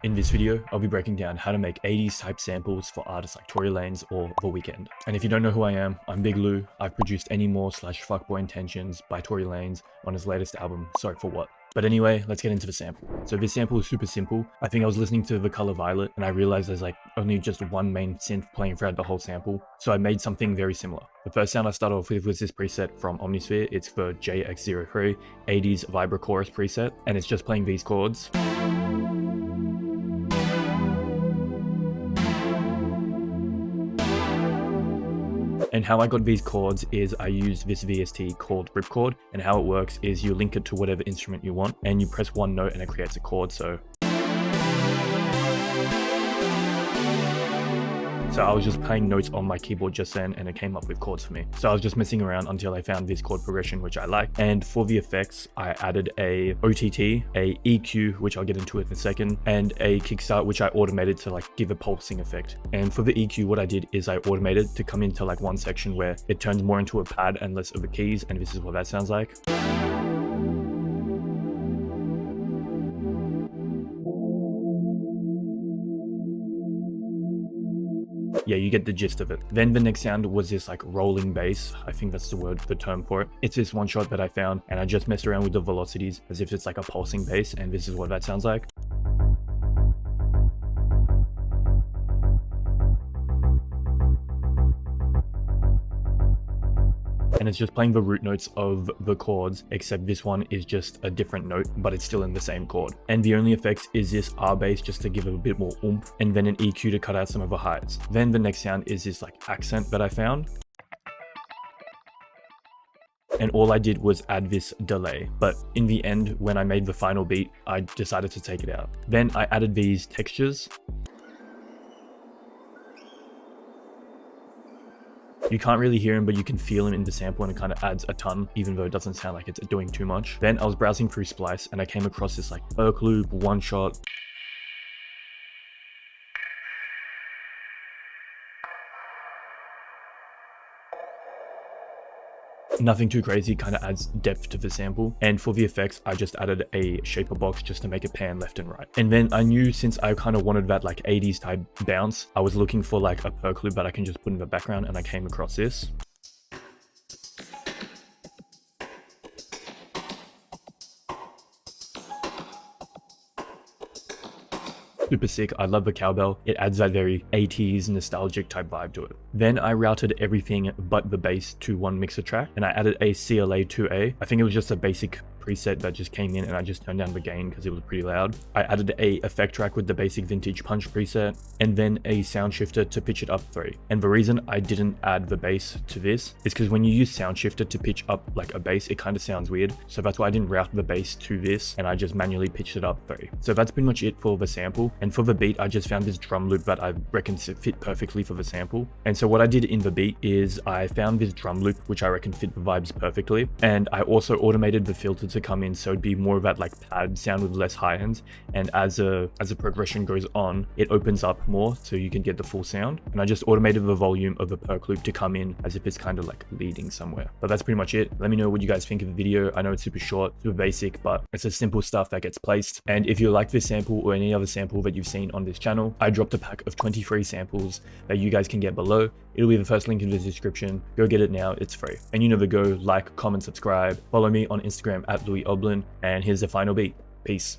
In this video, I'll be breaking down how to make 80s type samples for artists like Tory Lanez or The Weeknd. And if you don't know who I am, I'm Big Lou. I've produced Any More / Fuckboy Intentions by Tory Lanez on his latest album, Sorry For What. But anyway, let's get into the sample. So this sample is super simple. I think I was listening to The Color Violet and I realized there's like only just one main synth playing throughout the whole sample. So I made something very similar. The first sound I started off with was this preset from Omnisphere. It's the JX03 80s Vibra Chorus preset, and it's just playing these chords. And how I got these chords is I used this VST called Ripchord, and how it works is you link it to whatever instrument you want and you press one note and it creates a chord. So I was just playing notes on my keyboard just then and it came up with chords for me. So I was just messing around until I found this chord progression which I like. And for the effects, I added a OTT, a EQ, which I'll get into in a second, and a kickstart, which I automated to like give a pulsing effect. And for the EQ, what I did is I automated to come into like one section where it turns more into a pad and less of the keys, and this is what that sounds like. Yeah, you get the gist of it. Then the next sound was this like rolling bass. I think that's the term for it. It's this one shot that I found and I just messed around with the velocities as if it's like a pulsing bass, and this is what that sounds like. And it's just playing the root notes of the chords, except this one is just a different note, but it's still in the same chord. And the only effects is this R bass just to give it a bit more oomph, and then an EQ to cut out some of the highs. Then the next sound is this like accent that I found. And all I did was add this delay, but in the end, when I made the final beat, I decided to take it out. Then I added these textures. You can't really hear him, but you can feel him in the sample, and it kind of adds a ton, even though it doesn't sound like it's doing too much. Then I was browsing through Splice and I came across this like perk loop, one shot. Nothing too crazy, kind of adds depth to the sample. And for the effects, I just added a shaper box just to make it pan left and right. And then I knew, since I kind of wanted that like 80s type bounce, I was looking for like a perk loop that I can just put in the background, and I came across this. Super sick. I love the cowbell. It adds that very 80s nostalgic type vibe to it. Then I routed everything but the bass to one mixer track, and I added a CLA 2A. I think it was just a basic preset that just came in, and I just turned down the gain because it was pretty loud. I added a effect track with the basic vintage punch preset, and then a sound shifter to pitch it up 3. And the reason I didn't add the bass to this is because when you use sound shifter to pitch up like a bass, it kind of sounds weird. So that's why I didn't route the bass to this, and I just manually pitched it up 3. So that's pretty much it for the sample. And for the beat, I just found this drum loop that I reckon fit perfectly for the sample. And so what I did in the beat is I found this drum loop which I reckon fit the vibes perfectly, and I also automated the filter to come in, so it'd be more of that like pad sound with less high ends, and as a progression goes on, it opens up more so you can get the full sound. And I just automated the volume of the perk loop to come in as if it's kind of like leading somewhere. But that's pretty much it. Let me know what you guys think of the video. I know it's super short, super basic, but it's the simple stuff that gets placed. And if you like this sample or any other sample that you've seen on this channel, I dropped a pack of 23 samples that you guys can get below. It'll be the first link in the description. Go get it now, it's free. And you know the go: like, comment, subscribe, follow me on Instagram at Louis Oblin, and here's the final beat. Peace.